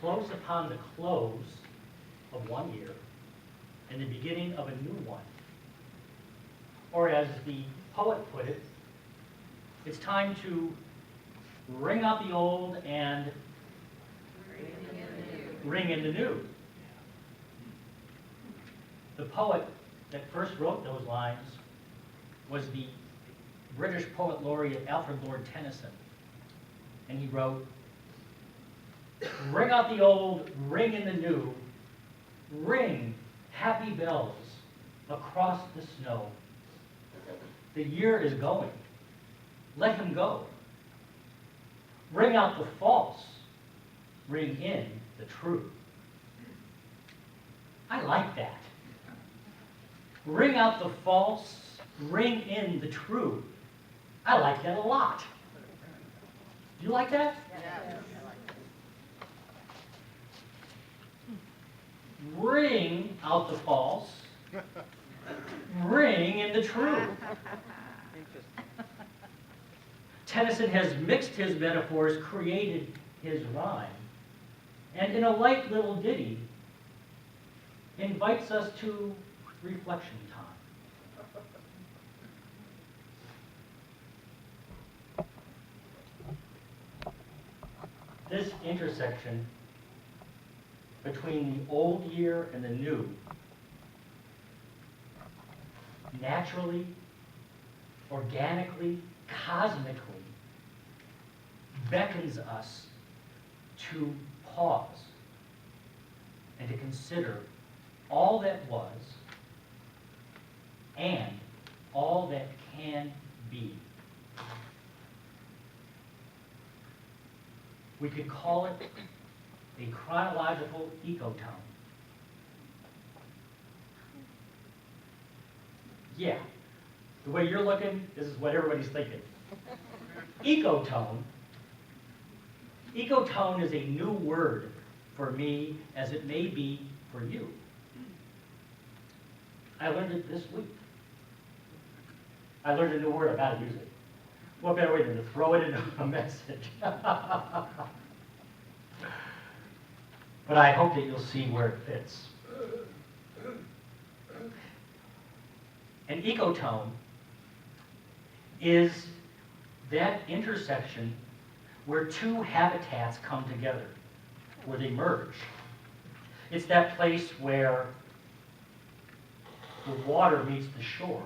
close upon the close of one year and the beginning of a new one. Or as the poet put it, it's time to ring out the old and ring in the new. The poet that first wrote those lines was the British poet laureate Alfred Lord Tennyson. And he wrote, "Ring out the old, ring in the new, ring happy bells across the snow. The year is going, let him go. Ring out the false, ring in the true." I like that. Ring out the false, ring in the true. I like that a lot. Do you like that? Yes. Ring out the false, ring in the true. Tennyson has mixed his metaphors, created his rhyme, and in a light little ditty, invites us to reflection time. This intersection between the old year and the new naturally, organically, cosmically beckons us to pause and to consider all that was and all that can be. We could call it a chronological ecotone. Yeah, the way you're looking, this is what everybody's thinking. Ecotone. Ecotone is a new word for me, as it may be for you. I learned it this week. I learned a new word, I've got to use it. What better way than to throw it into a message? But I hope that you'll see where it fits. An ecotone is that intersection where two habitats come together, where they merge. It's that place where the water meets the shore.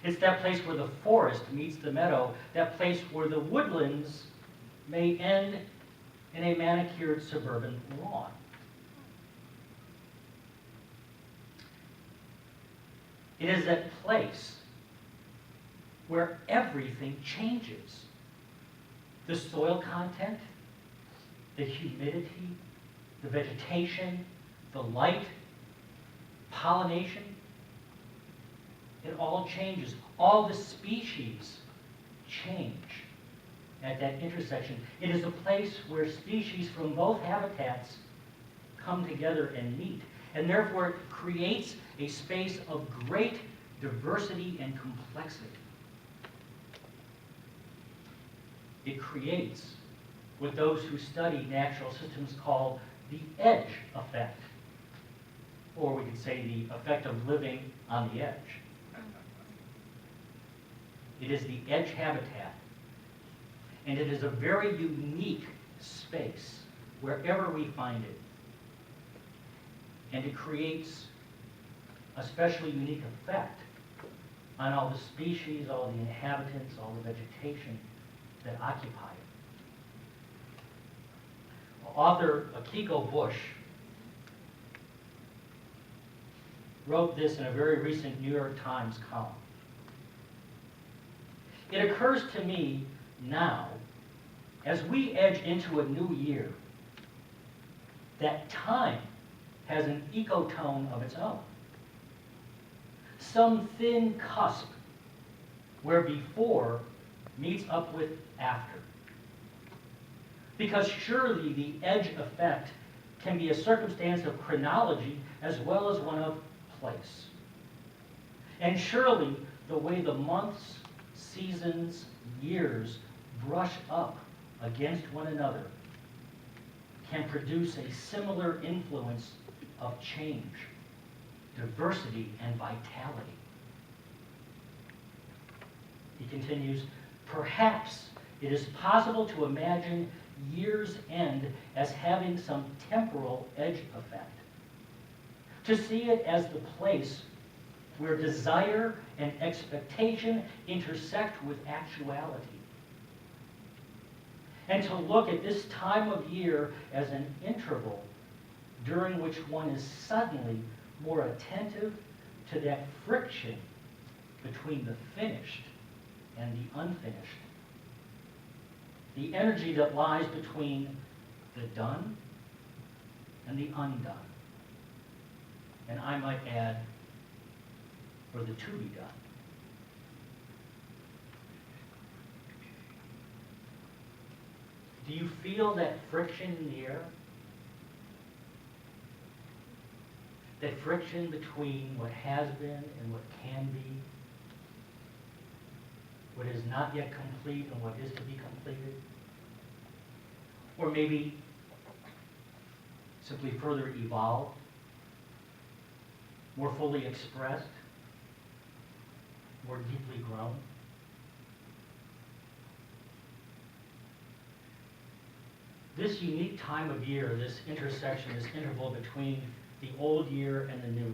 It's that place where the forest meets the meadow, that place where the woodlands may end in a manicured suburban lawn. It is that place where everything changes. The soil content, the humidity, the vegetation, the light, pollination, it all changes. All the species change at that intersection. It is a place where species from both habitats come together and meet, and therefore it creates a space of great diversity and complexity. It creates what those who study natural systems call the edge effect, or we could say the effect of living on the edge. It is the edge habitat, and it is a very unique space wherever we find it. And it creates a specially unique effect on all the species, all the inhabitants, all the vegetation that occupy it. Author Akiko Bush wrote this in a very recent New York Times column. It occurs to me now, as we edge into a new year, that time has an ecotone of its own. Some thin cusp where before meets up with after. Because surely the edge effect can be a circumstance of chronology as well as one of place. And surely the way the months, seasons, years brush up against one another can produce a similar influence of change, diversity, and vitality. He continues, perhaps it is possible to imagine year's end as having some temporal edge effect, to see it as the place where desire and expectation intersect with actuality, and to look at this time of year as an interval during which one is suddenly more attentive to that friction between the finished and the unfinished, the energy that lies between the done and the undone, and I might add, for the to be done. Do you feel that friction in the air? That friction between what has been and what can be? What is not yet complete and what is to be completed? Or maybe simply further evolved, more fully expressed, more deeply grown? This unique time of year, this intersection, this interval between the old year and the new,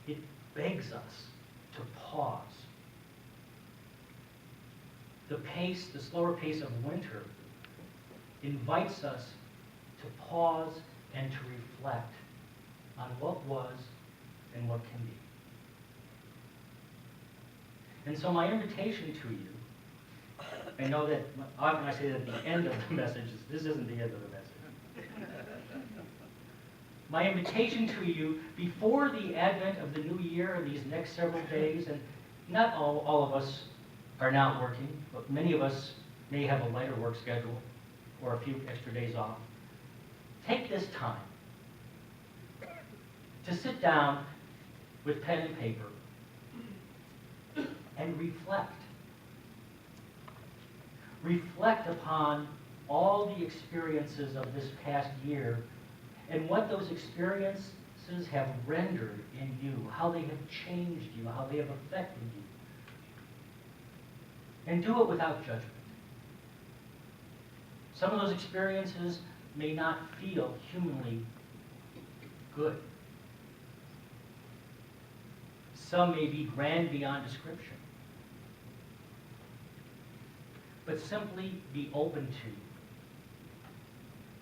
it begs us to pause. The pace, the slower pace of winter invites us to pause and to reflect on what was and what can be. And so my invitation to you, I know that often I say that at the end of the message, this isn't the end of the message. My invitation to you, before the advent of the new year, these next several days, and not all of us are not working, but many of us may have a lighter work schedule or a few extra days off. Take this time to sit down with pen and paper and reflect. Reflect upon all the experiences of this past year and what those experiences have rendered in you, how they have changed you, how they have affected you. And do it without judgment. Some of those experiences may not feel humanly good. Some may be grand beyond description. But simply be open to,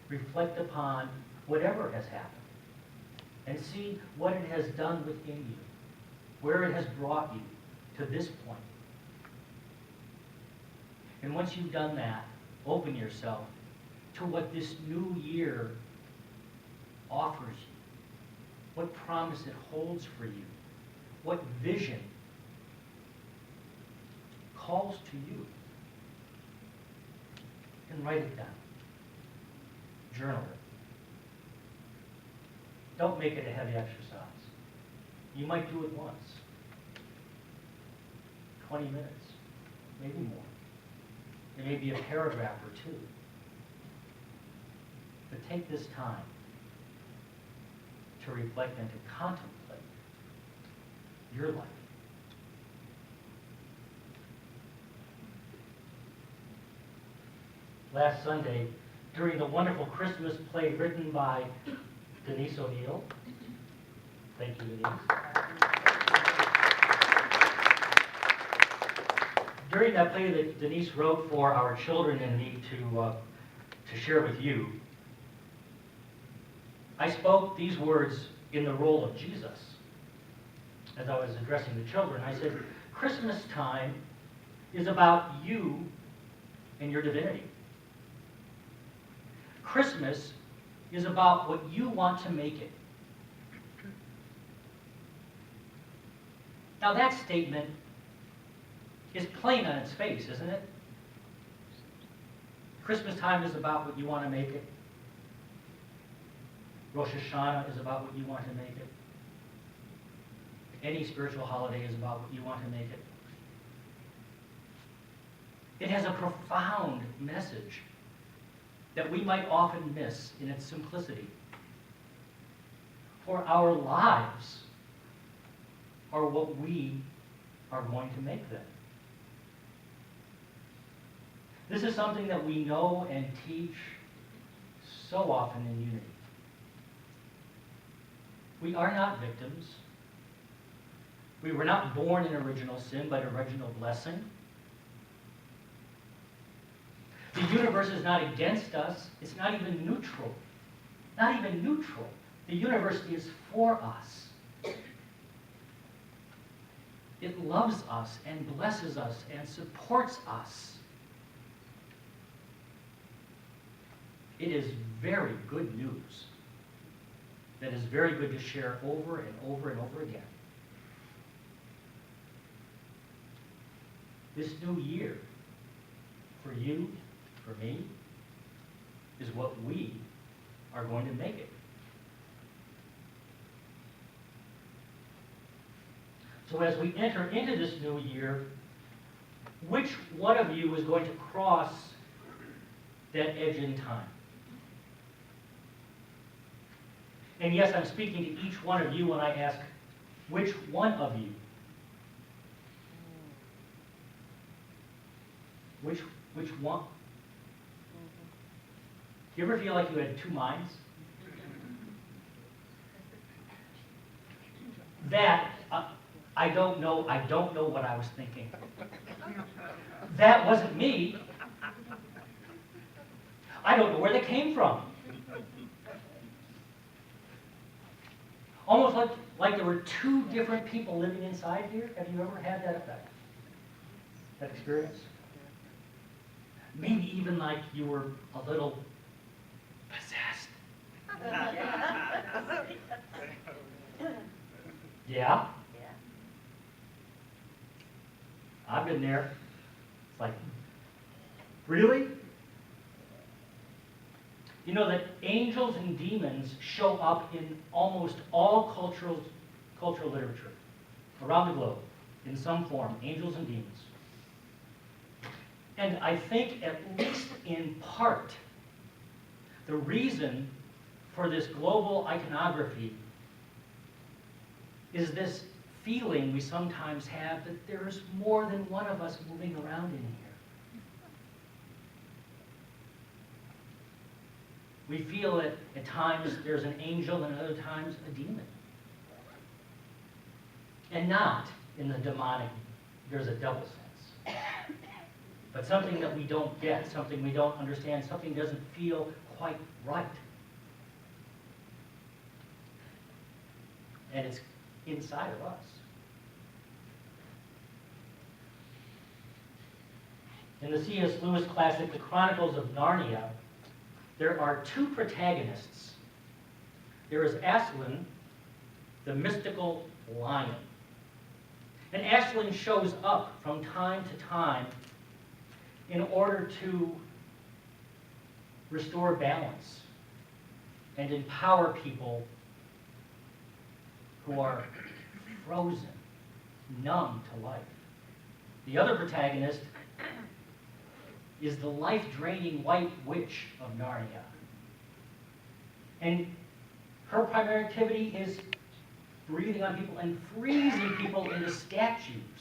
reflect upon whatever has happened, and see what it has done within you, where it has brought you to this point. And once you've done that, open yourself to what this new year offers you, what promise it holds for you, what vision calls to you. And write it down. Journal it. Don't make it a heavy exercise. You might do it once. 20 minutes, maybe more. It may be a paragraph or two. But take this time to reflect and to contemplate your life. Last Sunday, during the wonderful Christmas play written by Denise O'Neill. Thank you, Denise. During that play that Denise wrote for our children and me to share with you, I spoke these words in the role of Jesus. As I was addressing the children, I said, Christmas time is about you and your divinity. Christmas is about what you want to make it. Now that statement is plain on its face, isn't it? Christmas time is about what you want to make it. Rosh Hashanah is about what you want to make it. Any spiritual holiday is about what you want to make it. It has a profound message that we might often miss in its simplicity. For our lives are what we are going to make them. This is something that we know and teach so often in unity. We are not victims. We were not born in original sin, but original blessing. The universe is not against us. It's not even neutral. Not even neutral. The universe is for us. It loves us and blesses us and supports us. It is very good news that is very good to share over and over and over again. This new year, for you, for me, is what we are going to make it. So as we enter into this new year, which one of you is going to cross that edge in time? And yes, I'm speaking to each one of you when I ask, which one of you? Which one? Do you ever feel like you had two minds? That, I don't know what I was thinking. That wasn't me. I don't know where they came from. Almost like there were two different people living inside here. Have you ever had that effect? That experience? Maybe even like you were a little possessed. Yeah? I've been there. It's like, really? You know that angels and demons show up in almost all cultural literature around the globe in some form, angels and demons. And I think, at least in part, the reason for this global iconography is this feeling we sometimes have that there's more than one of us moving around in here. We feel that at times there's an angel and at other times a demon. And not in the demonic, there's a double sense. But something that we don't get, something we don't understand, something doesn't feel quite right. And it's inside of us. In the C.S. Lewis classic, The Chronicles of Narnia, there are two protagonists. There is Aslan, the mystical lion. And Aslan shows up from time to time in order to restore balance and empower people who are frozen, numb to life. The other protagonist is the life-draining white witch of Narnia. And her primary activity is breathing on people and freezing people into statues.